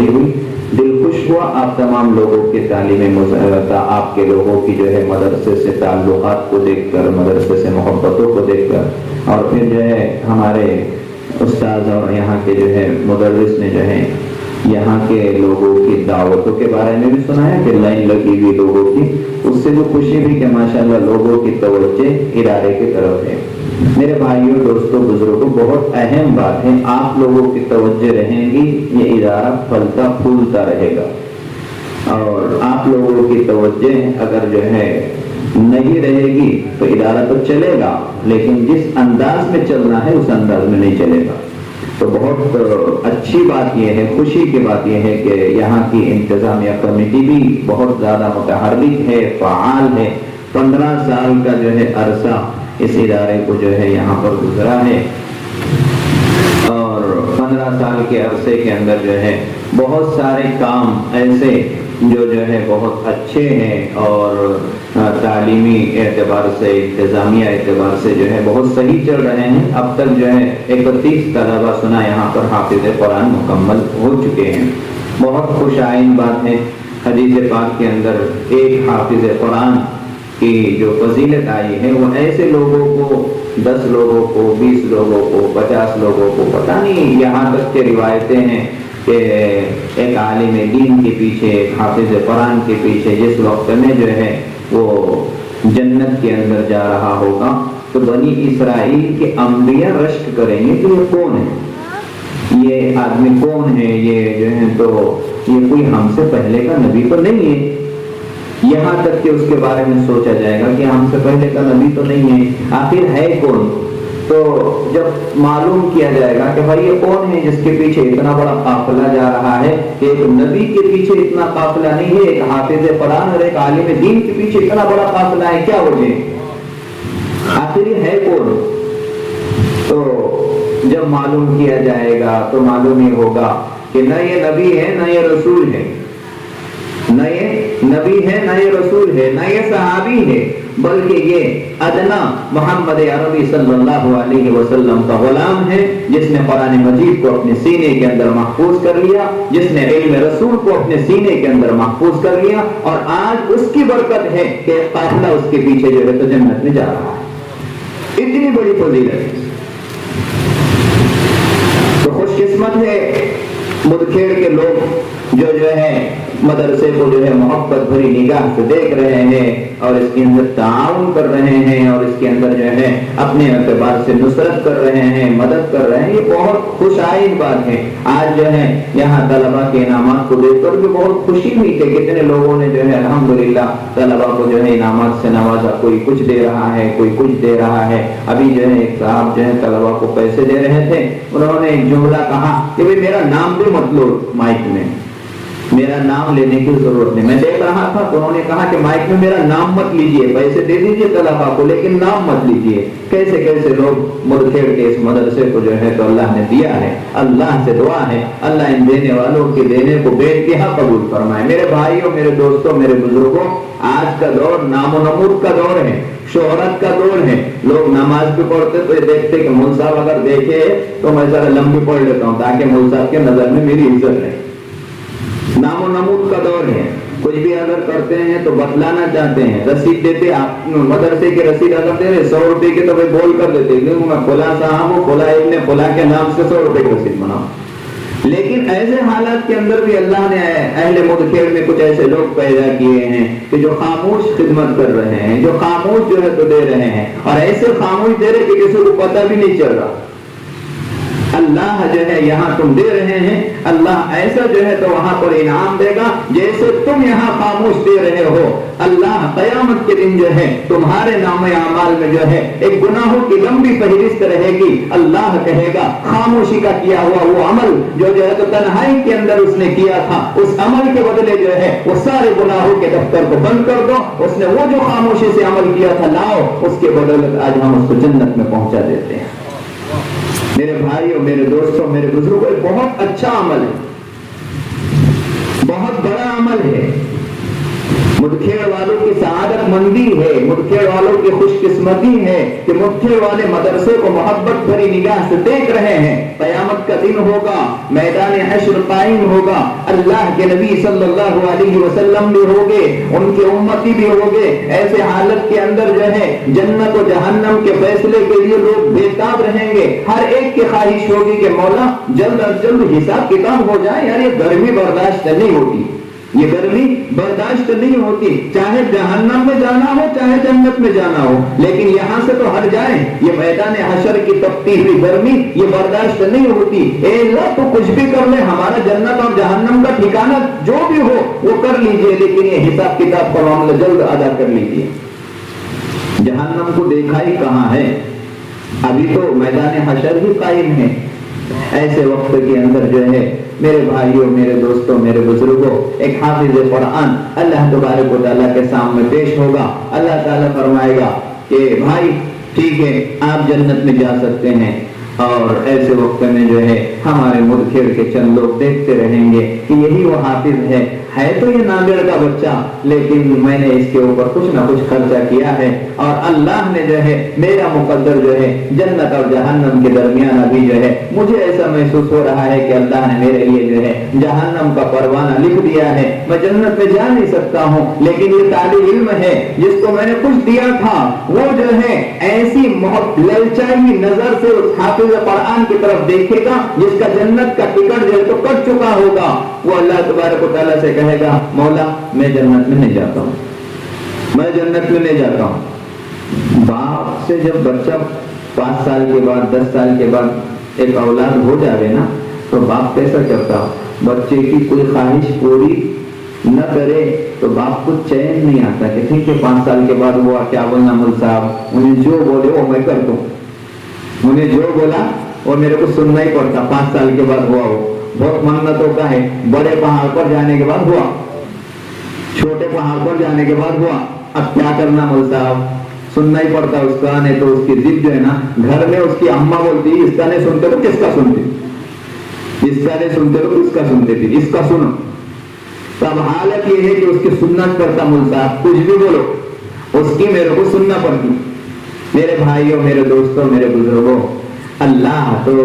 ہوئی، دل خوش ہوا آپ تمام لوگوں کے تعلیم آپ کے لوگوں کی جو ہے مدرسے سے تعلقات کو دیکھ کر، مدرسے سے محبتوں کو دیکھ کر، اور پھر جو ہے ہمارے استاذ اور یہاں کے جو ہے مدرس نے جو ہے یہاں کے لوگوں کی دعوتوں کے بارے میں بھی سنا ہے کہ لائن لگی ہوئی لوگوں کی، اس سے جو خوشی بھی کہ ماشاءاللہ لوگوں کی توجہ ادارے کی طرف ہے۔ میرے بھائیوں، دوستوں، بزرگوں، بہت اہم بات ہے، آپ لوگوں کی توجہ رہیں گی یہ ادارہ پھلتا پھولتا رہے گا، اور آپ لوگوں کی توجہ اگر جو ہے نہیں رہے گی تو ادارہ تو چلے گا لیکن جس انداز میں چلنا ہے اس انداز میں نہیں چلے گا۔ تو بہت اچھی بات یہ ہے، خوشی کی بات یہ ہے کہ یہاں کی انتظامیہ کمیٹی بھی بہت زیادہ متحرک ہے، فعال ہے۔ 15 سال کا جو ہے عرصہ اس ادارے کو جو ہے یہاں پر گزرا ہے، اور 15 سال کے عرصے کے اندر جو ہے بہت سارے کام ایسے جو ہے بہت اچھے ہیں، اور تعلیمی اعتبار سے، انتظامیہ اعتبار سے جو ہے بہت صحیح چل رہے ہیں۔ اب تک جو ہے 31 طلبہ سنا یہاں پر حافظ قرآن مکمل ہو چکے ہیں۔ بہت خوش آئین بات ہے، حدیث پاک کے اندر ایک حافظ قرآن کی جو فضیلت آئی ہے وہ ایسے لوگوں کو، 10 لوگوں کو، 20 لوگوں کو، 50 لوگوں کو پتہ نہیں، یہاں تک کہ روایتیں ہیں کہ ایک عالم دین کے پیچھے، ایک حافظ قرآن کے پیچھے جس وقت میں جو ہے وہ جنت کے اندر جا رہا ہوگا تو بنی اسرائیل کے انبیاء رشک کریں گے کہ یہ کون ہے، یہ آدمی کون ہے، یہ جو ہے تو یہ کوئی ہم سے پہلے کا نبی تو نہیں ہے، یہاں تک کہ اس کے بارے میں سوچا جائے گا کہ ہم سے پہلے کا نبی تو نہیں ہے، آخر ہے کون؟ تو جب معلوم کیا جائے گا کہ بھائی یہ کون ہے جس کے پیچھے اتنا بڑا قافلہ جا رہا ہے، کہ ایک نبی کے پیچھے اتنا قافلہ نہیں ہے، ایک حافظ قرآن اور ایک عالم دین کے پیچھے اتنا بڑا قافلہ ہے، کیا وجہ آخر یہ ہے کون؟ تو جب معلوم کیا جائے گا تو معلوم یہ ہوگا کہ نہ یہ نبی ہے نہ یہ رسول ہے، نہ یہ نبی ہے نہ یہ رسول ہے، نہ یہ صحابی ہے، بلکہ یہ ادنا محمد عربی صلی اللہ علیہ وسلم کا غلام ہے، جس نے قرآن مجید کو اپنے سینے کے اندر محفوظ کر لیا، جس نے علم رسول کو اپنے سینے کے اندر محفوظ کر لیا، اور آج اس کی برکت ہے کہ قافلہ اس کے پیچھے جو ہے تو جنت میں جا رہا ہے۔ اتنی بڑی فضیلت، تو خوش قسمت ہے مدکھیڑ کے لوگ جو ہے مدرسے کو جو ہے محبت بھری نگاہ سے دیکھ رہے ہیں، اور اس کے اندر تعاون کر رہے ہیں، اور اس کے اندر جو ہے اپنے اعتبار سے نصرت کر رہے ہیں، مدد کر رہے ہیں، یہ بہت خوش آئین بات ہے۔ آج جو ہے یہاں طلبہ کے انعامات کو دیکھ کر بھی بہت خوشی ہوئی کہ کتنے لوگوں نے جو ہے الحمدللہ طلبہ کو جو ہے انعامات سے نوازا، کوئی کچھ دے رہا ہے، کوئی کچھ دے رہا ہے۔ ابھی جو ہے ایک صاحب جو ہے طلبہ کو پیسے دے رہے تھے، انہوں نے ایک جملہ کہا کہ بھئی میرا نام بھی مت لو مائک میں، میرا نام لینے کی ضرورت نہیں۔ میں دیکھ رہا تھا تو انہوں نے کہا کہ مائک میں میرا نام مت لیجئے، پیسے دے دیجئے طلبہ کو لیکن نام مت لیجئے۔ کیسے کیسے لوگ مدکھیڑ کے اس مدرسے کو جو ہے تو اللہ نے دیا ہے۔ اللہ سے دعا ہے اللہ ان دینے والوں کے دینے کو بے انتہا قبول فرمائے۔ میرے بھائیوں، میرے دوستوں، میرے بزرگوں، آج کا دور نام و نمود کا دور ہے، شہرت کا دور ہے۔ لوگ نماز بھی پڑھتے تو یہ دیکھتے کہ مول صاحب اگر دیکھے تو میں ذرا لمبی پڑھ لیتا ہوں تاکہ مول صاحب کے نظر میں میری عزت رہے۔ نام و نمود کا دور ہے، کچھ بھی اگر کرتے ہیں تو بتلانا چاہتے ہیں، رسید دیتے، آپ مدرسے کی رسید اگر دے رہے 100 روپے کی تو بول کر دیتے میں فلاں صاحب ہوں، فلاں ابن فلاں کے نام سے 100 روپے کی رسید بناؤ۔ لیکن ایسے حالات کے اندر بھی اللہ نے اہل مدکھیڑ میں کچھ ایسے لوگ پیدا کیے ہیں کہ جو خاموش خدمت کر رہے ہیں، جو خاموش جو ہے تو دے رہے ہیں، اور ایسے خاموش دے رہے کہ کسی کو پتہ بھی نہیں چل رہا۔ اللہ جو ہے یہاں تم دے رہے ہیں، اللہ ایسا جو ہے تو وہاں پر انعام دے گا جیسے تم یہاں خاموش دے رہے ہو۔ اللہ قیامت کے دن جو ہے تمہارے نام اعمال میں جو ہے ایک گناہوں کی لمبی فہرست رہے گی۔ اللہ کہے گا خاموشی کا کیا ہوا وہ عمل جو ہے تو تنہائی کے اندر اس نے کیا تھا، اس عمل کے بدلے جو ہے وہ سارے گناہوں کے دفتر کو بند کر دو، اس نے وہ جو خاموشی سے عمل کیا تھا لاؤ، اس کے بدولت آج ہم اس کو جنت میں پہنچا دیتے ہیں۔ میرے بھائیوں، میرے دوستوں، میرے بزرگوں، ایک بہت اچھا عمل ہے، بہت بڑا عمل ہے، مدکھیڑ والوں کی سعادت مندی ہے، مدکھیڑ मुदखेड़ वालों की खुशकिस्मती है कि मुदखेड़ वाले मदरसे को मोहब्बत भरी निगाह से देख रहे हैं। क़यामत का दिन होगा, मैदान हश्र कायम होगा, अल्लाह के नबी सल्लल्लाहु अलैहि वसल्लम भी होंगे, उनके उम्मती भी होंगे। ऐसे हालत के अंदर जो है जन्नत और जहन्नम के फैसले के लिए लोग बेताब रहेंगे। हर एक की ख्वाहिश होगी कि मौला जल्द अज जल्द हिसाब किताब हो जाए। यार ये गर्मी बर्दाश्त नहीं होती, ये गर्मी बर्दाश्त नहीं होती। चाहे जहन्नम में जाना हो चाहे जन्नत में जाना हो, लेकिन यहाँ से तो हट जाए। ये मैदान हशर की तपती हुई गर्मी ये बर्दाश्त नहीं होती। ए अल्लाह तो कुछ भी कर ले, हमारा जन्नत और जहन्नम का ठिकाना जो भी हो वो कर लीजिए, लेकिन ये हिसाब किताब का मामला जल्द अदा कर लीजिए। जहन्नम को देखा ही कहाँ है, अभी तो मैदान हशर ही कायम है। ऐसे वक्त के अंदर जो है मेरे भाइयों, मेरे दोस्तों, मेरे बुजुर्गों, एक हाफिज कुरान अल्लाह तबारक व तआला के सामने पेश होगा। अल्लाह ताला फरमाएगा कि भाई ठीक है आप जन्नत में जा सकते हैं। और ऐसे वक्त में जो है हमारे मुदखेड़ के चंद लोग देखते रहेंगे कि यही वो हाफिज है तो ये नागड़ का बच्चा, लेकिन मैंने इसके ऊपर कुछ ना कुछ खर्चा किया है और अल्लाह ने जो है मेरा मुकद्दर जो है जन्नत और जहन्नम के दरमियान अभी जो है मुझे ऐसा महसूस हो रहा है कि अल्लाह ने मेरे लिए जो है जहन्नम का परवाना लिख दिया है। मैं जन्नत में जा नहीं सकता हूँ, लेकिन ये तालिब इल्म है जिसको मैंने कुछ दिया था वो जो है ऐसी ललचाई नजर से उस हाफिज कुरान की तरफ देखेगा जिसका जन्नत का टिकट जो है तो कट चुका होगा। वो अल्लाह तबारक व तआला से कहेगा मौला मैं जन्नत में नहीं जाता हूँ, मैं जन्नत में नहीं जाता हूँ। बाप से जब बच्चा 5 साल के बाद 10 साल के बाद एक औलाद हो जावे ना तो बाप कैसा करता, बच्चे की कोई ख्वाहिश पूरी न करे तो बाप को चैन नहीं आता कि ठीक है 5 साल के बाद हुआ क्या बोलना मुल साहब, उन्हें जो बोले वो मैं कर दूं, उन्हें जो बोला वो मेरे को सुनना ही पड़ता। 5 साल के बाद हुआ, वो बहुत मन्नतों का है, बड़े पहाड़ पर जाने के बाद हुआ, छोटे पहाड़ पर जाने के बाद हुआ, अब क्या करना मुल साहब, सुनना ही पड़ता उसका। नहीं तो उसकी जिद जो है ना, घर में उसकी अम्मा बोलती इसका नहीं सुनते तो किसका सुनती, इसका नहीं सुनते तो किसका सुनते थी, इसका सुनो। तब हालत ये है कि उसकी सुनना पड़ता मुल साहब, कुछ भी बोलो उसकी मेरे को सुनना पड़ती। मेरे भाइयों, मेरे दोस्तों, मेरे बुजुर्गों, अल्लाह तो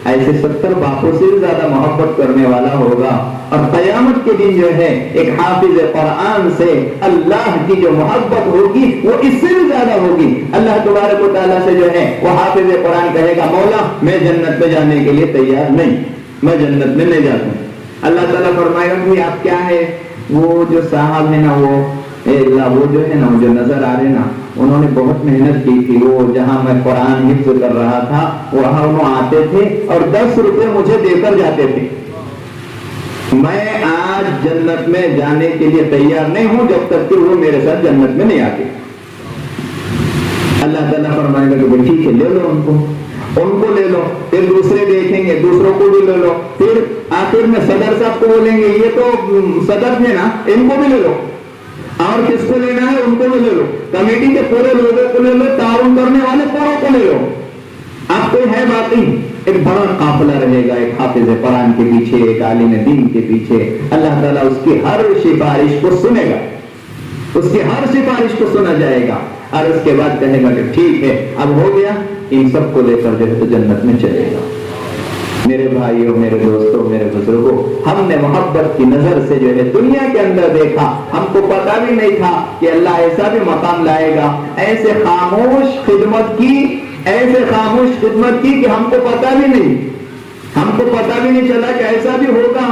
ऐसे 70 बापों से ज्यादा मोहब्बत करने वाला होगा। और कयामत के दिन जो है एक हाफिज कुरान से अल्लाह की जो मोहब्बत होगी वो इससे भी ज्यादा होगी। अल्लाह तबारक व तआला से जो है वो हाफिज कुरान कहेगा मौला मैं जन्नत में जाने के लिए तैयार नहीं, मैं जन्नत में नहीं जाता। अल्लाह ताला फरमाएगा कि आप क्या है, वो जो साहब है ना वो जो है ना जो नजर आ रहे ना उन्होंने बहुत मेहनत की थी, वो जहां मैं कुरान हिफ्ज कर रहा था वहां उन्होंने आते थे और 10 रुपए मुझे देकर जाते थे। मैं आज जन्नत में जाने के लिए तैयार नहीं हूं जब तक कि वो मेरे साथ जन्नत में नहीं आते। अल्लाह ताला फरमाएगा कि ठीक है ले लो उनको ले लो, फिर दूसरे देखेंगे दूसरों को भी ले लो, फिर आखिर में सदर साहब को बोलेंगे ये तो सदर थे ना इनको भी ले लो, और किसको लेना है उनको भी ले लो, कमेटी के पूरे लोगों को ले लो, ताउन करने वाले पूरों को ले लो। अब कोई है बात नहीं, एक बड़ा काफिला रहेगा एक हाफिज कुरान के पीछे, एक आलिम दीन के पीछे। अल्लाह ताला उसकी हर सिफारिश को सुनेगा, उसकी हर सिफारिश को सुना जाएगा और उसके बाद कहेगा कि ठीक है अब हो गया, इन सबको लेकर जो है तो जन्नत में चलेगा। मेरे भाइयों, मेरे दोस्तों, मेरे बुजुर्गों, हमने मोहब्बत की नजर से जो है दुनिया के अंदर देखा, हमको पता भी नहीं था कि अल्लाह ऐसा भी मकाम लाएगा, ऐसे खामोश खिदमत की कि हमको पता भी नहीं चला कि ऐसा भी होगा।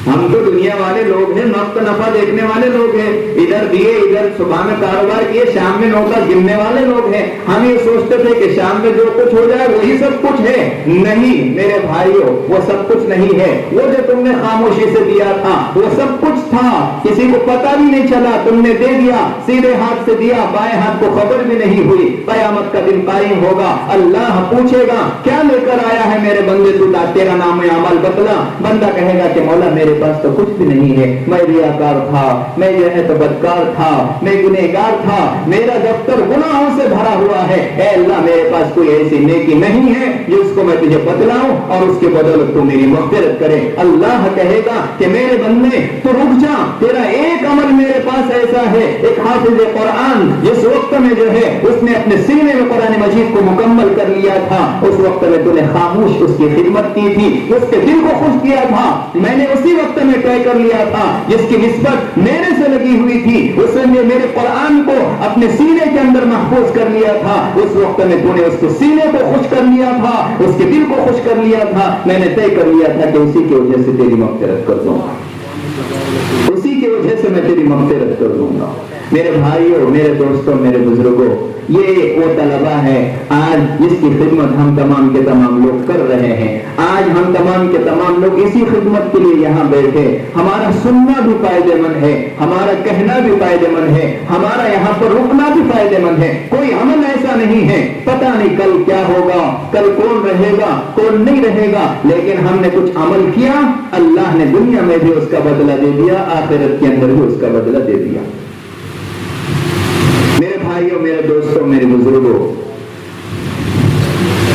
हम तो दुनिया वाले लोग हैं, नफ्त नफा देखने वाले लोग हैं, इधर दिए इधर सुबह में कारोबार किए, शाम में नौका गिनने वाले लोग हैं। हम ये सोचते थे कि शाम में जो कुछ हो जाए वही सब कुछ है। नहीं मेरे भाइयों, वो सब कुछ नहीं है। वो जो तुमने खामोशी से दिया था वो सब कुछ था, किसी को पता भी नहीं चला, तुमने दे दिया, सीधे हाथ से दिया, बाएं हाथ को खबर भी नहीं हुई। कयामत का दिन कायम होगा, अल्लाह पूछेगा क्या लेकर आया है मेरे बंदे, तू तेरा नाम अमल बतला। बंदा कहेगा कि मौला मेरे पास पास तो कुछ भी नहीं है, मैं रियाकार था, मैं जो है तो बदकार था, मैं गुनहगार था, मेरा दफ्तर गुनाहों से भरा हुआ है। ऐ अल्लाह मेरे पास कोई ऐसी नेकी नहीं है जिसको मैं तुझे बतलाऊं और उसके बदौलत तू मेरी मग़फ़िरत करे। अल्लाह कहेगा कि मेरे बंदे तू रुक जा, तेरा एक अमल मेरे पास ऐसा है। एक हाफिज़ कुरान जिस वक्त में जो है उसने अपने सीने में कुरान मजीद को मुकम्मल कर लिया था, उस वक्त में तूने खामोश उसकी खिदमत की थी, उसके दिल को खुश किया था। मैंने उसी वक्त में तय कर लिया था जिसकी निस्बत मेरे से लगी हुई थी, उसने मेरे कुरान को अपने सीने के अंदर महफूज कर लिया था। उस वक्त में तूने उसके सीने को खुश कर लिया था, उसके दिल को खुश कर लिया था। मैंने तय कर लिया था कि उसी की वजह से तेरी मग़फ़िरत कर दूंगा, उसी की वजह से मैं तेरी मग़फ़िरत कर दूंगा। मेरे भाइयों, मेरे दोस्तों, मेरे बुजुर्गों, ये वो तलबा है आज जिसकी खिदमत हम तमाम के तमाम लोग कर रहे हैं। आज हम तमाम के तमाम लोग इसी खिदमत के लिए यहाँ बैठे। हमारा सुनना भी फायदेमंद है, हमारा कहना भी फायदेमंद है, हमारा यहाँ पर रुकना भी फायदेमंद है। कोई अमल ऐसा नहीं है, पता नहीं कल क्या होगा, कल कौन रहेगा कौन नहीं रहेगा, लेकिन हमने कुछ अमल किया, अल्लाह ने दुनिया में भी उसका बदला दे दिया, आखिरत के अंदर भी उसका बदला दे दिया। मेरे भाइयों, मेरे दोस्तों, मेरे बुजुर्गों,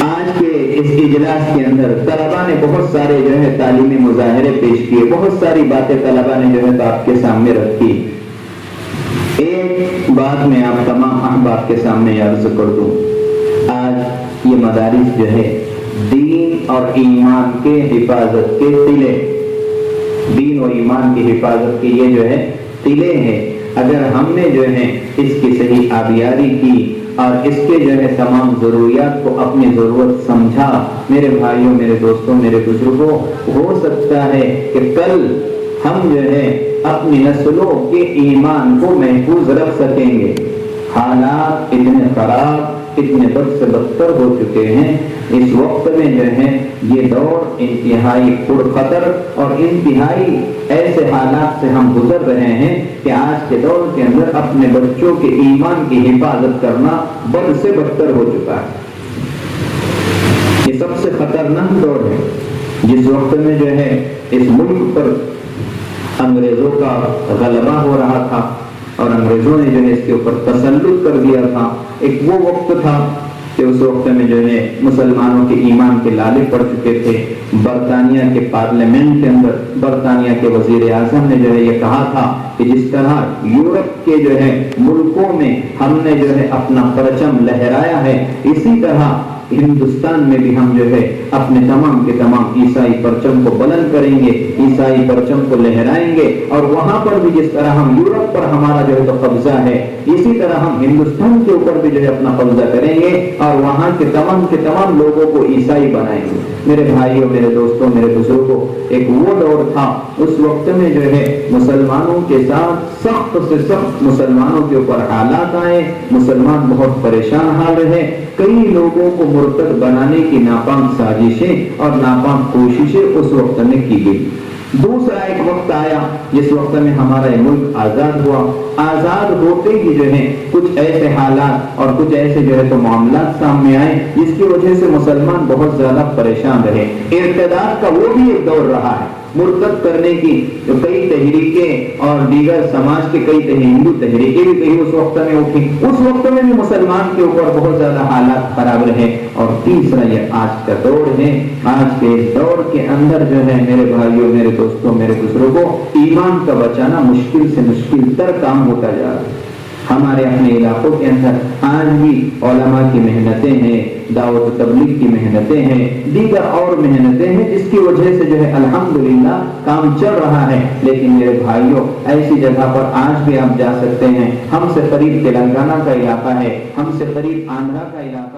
आज के इस इजलास के अंदर तलबा ने बहुत सारे जो है तालीमी मुजाहिरे पेश किए, बहुत सारी बातें तलबा ने जो है आपके सामने रखी। एक बात मैं आप तमाम अहबाब के सामने अर्ज कर दूं, आज ये मदारिस जो है दीन और ईमान के हिफाजत के तिले, दीन और ईमान की हिफाजत के ये जो है तिले हैं। अगर हमने जो है इसकी सही आबियारी की और इसके जो है तमाम जरूरियात को अपनी जरूरत समझा, मेरे भाइयों, मेरे दोस्तों, मेरे बुजुर्गों, हो सकता है कि कल हम जो है अपनी नस्लों के ईमान को महफूज रख सकेंगे। हालात इतने खराब, इतने बद से बदतर हो चुके हैं इस वक्त में जो है ये दौर इंतहाई पुरखतर और इंतहाई ऐसे हालात से हम गुजर रहे हैं कि आज के दौर के अंदर अपने बच्चों के ईमान की हिफाजत करना बद से बदतर हो चुका है। ये सबसे खतरनाक दौर है जिस वक्त में जो है इस मुल्क पर अंग्रेजों का गलबा हो रहा था और अंग्रेजों ने जो है इसके ऊपर तसल्लुत कर दिया था। एक वो वक्त था कि उस वक्त में जो है मुसलमानों के ईमान के लाले पड़ चुके थे। बरतानिया के पार्लियामेंट के अंदर बरतानिया के वजीर आजम ने जो है ये कहा था कि जिस तरह यूरोप के जो है मुल्कों में हमने जो है अपना परचम लहराया है, इसी तरह हिंदुस्तान में भी हम जो है अपने तमाम के तमाम ईसाई परचम को बुलंद करेंगे, ईसाई परचम को लहराएंगे। और वहां पर भी जिस तरह हम यूरोप पर हमारा जो है तो कब्जा है, इसी तरह हम हिंदुस्तान के ऊपर भी जो है अपना कब्जा करेंगे और वहां के तमाम लोगों को ईसाई बनाएंगे। मेरे भाइयों, मेरे दोस्तों, मेरे बुजुर्गों, एक वो दौर था, उस वक्त में जो है मुसलमानों के साथ सख्त से सख्त मुसलमानों के ऊपर हालात आए, मुसलमान बहुत परेशान हाल रहे। कई लोगों को मुर्तद बनाने की नाकाम साजिशें और नाकाम कोशिशें उस वक्त में की गई। दूसरा एक वक्त आया जिस वक्त में हमारा ये मुल्क आजाद हुआ। आजाद होते ही जो है कुछ ऐसे हालात और कुछ ऐसे जो है तो मामलात सामने आए जिसकी वजह से मुसलमान बहुत ज्यादा परेशान रहे। इर्तिदाद का वो भी एक दौर रहा है, मुर्तद करने की जो कई तहरीकें और दीगर समाज के कई हिंदू तहरीकें भी कहीं उस वक्त में उठी। उस वक्त में भी मुसलमान के ऊपर बहुत ज्यादा हालात खराब रहे। और तीसरा ये आज का दौर है। आज के इस दौर के अंदर जो है मेरे भाइयों, मेरे दोस्तों, मेरे बुजुर्गों, ईमान का बचाना मुश्किल से मुश्किल तर काम होता जा रहा है। हमारे अपने इलाकों के अंदर आज भी उलमा की मेहनतें हैं, दावत तबलीग की मेहनतें हैं, दीगर और मेहनतें हैं जिसकी वजह से जो है अल्हम्दुलिल्लाह काम चल रहा है। लेकिन मेरे भाइयों, ऐसी जगह पर आज भी आप जा सकते हैं। हमसे करीब तेलंगाना का इलाका है, हमसे करीब आंध्रा का इलाका